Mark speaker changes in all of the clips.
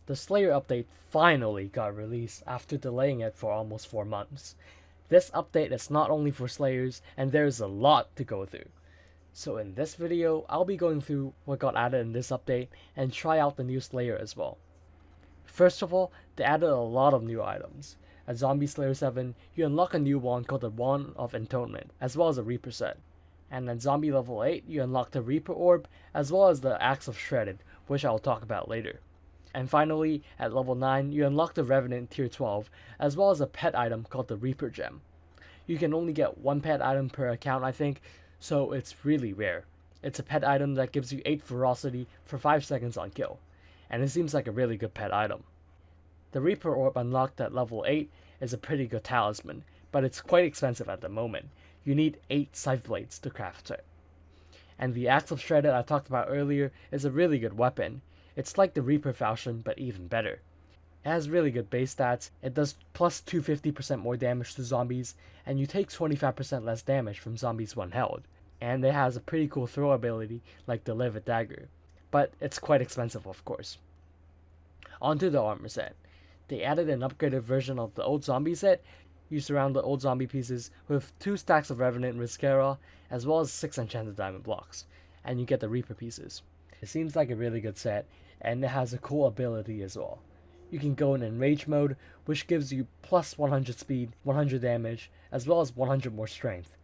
Speaker 1: The Slayer update finally got released after delaying it for almost 4 months. This update is not only for Slayers, and there's a lot to go through. So in this video, I'll be going through what got added in this update and try out the new Slayer as well. First of all, they added a lot of new items. At Zombie Slayer 7, you unlock a new wand called the Wand of Entombment, as well as a Reaper set. And at Zombie level 8, you unlock the Reaper Orb, as well as the Axe of Shredded, which I'll talk about later. And finally, at level 9, you unlock the Revenant tier 12, as well as a pet item called the Reaper Gem. You can only get one pet item per account, I think, so it's really rare. It's a pet item that gives you 8 ferocity for 5 seconds on kill, and it seems like a really good pet item. The Reaper Orb unlocked at level 8 is a pretty good talisman, but it's quite expensive at the moment. You need 8 Scythe Blades to craft it. And the Axe of Shredded I talked about earlier is a really good weapon. It's like the Reaper Falchion, but even better. It has really good base stats, it does plus 250% more damage to zombies, and you take 25% less damage from zombies when held. And it has a pretty cool throw ability like the Livid Dagger, but it's quite expensive of course. Onto the armor set. They added an upgraded version of the old zombie set. You surround the old zombie pieces with 2 stacks of Revenant Riscara, as well as 6 enchanted diamond blocks, and you get the Reaper pieces. It seems like a really good set, and it has a cool ability as well. You can go in Enrage mode, which gives you plus 100 speed, 100 damage, as well as 100 more strength.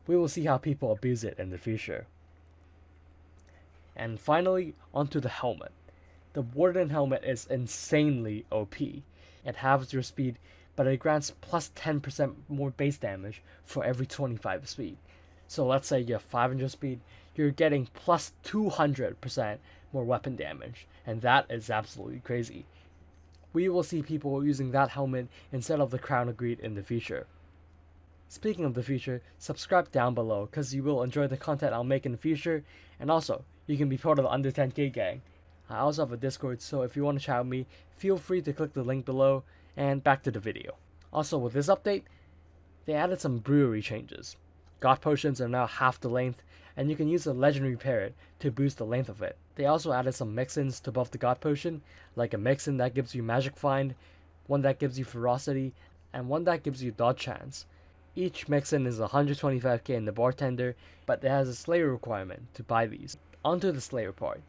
Speaker 1: We will see how people abuse it in the future. And finally, onto the helmet. The Warden helmet is insanely OP. It halves your speed, but it grants plus 10% more base damage for every 25 speed. So let's say you have 500 speed, you're getting plus 200% more weapon damage, and that is absolutely crazy. We will see people using that helmet instead of the Crown of Greed in the future. Speaking of the future, subscribe down below because you will enjoy the content I'll make in the future, and also, you can be part of the Under 10K gang. I also have a Discord, so if you want to chat with me, feel free to click the link below, and back to the video. Also with this update, they added some brewery changes. God potions are now half the length, and you can use a legendary parrot to boost the length of it. They also added some mix-ins to buff the God potion, like a mix-in that gives you magic find, one that gives you ferocity, and one that gives you dodge chance. Each mix-in is 125k in the bartender, but it has a Slayer requirement to buy these. Onto the Slayer part.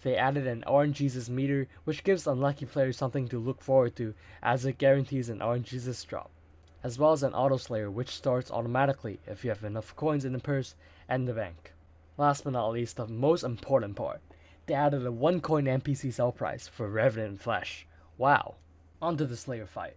Speaker 1: They added an RNGesus meter, which gives unlucky players something to look forward to, as it guarantees an RNGesus drop, as well as an auto slayer which starts automatically if you have enough coins in the purse and the bank. Last but not least, the most important part. They added a 1 coin NPC sell price for Revenant Flesh. Wow. Onto the Slayer fight.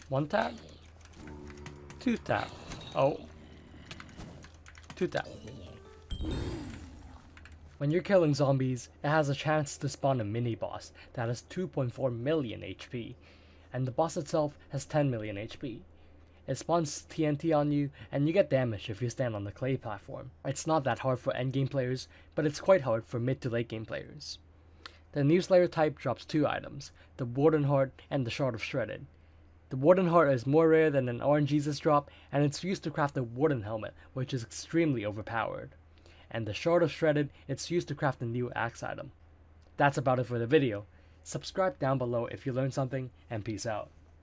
Speaker 1: One tap, 2 tap, oh, 2 tap. When you're killing zombies, it has a chance to spawn a mini boss that has 2.4 million HP, and the boss itself has 10 million HP. It spawns TNT on you, and you get damage if you stand on the clay platform. It's not that hard for endgame players, but it's quite hard for mid to late game players. The new Slayer type drops 2 items, the Warden Heart and the Shard of Shredded. The Warden Heart is more rare than an RNGesus drop, and it's used to craft the Warden Helmet, which is extremely overpowered. And the Shard of Shredded, it's used to craft a new axe item. That's about it for the video. Subscribe down below if you learned something, and peace out.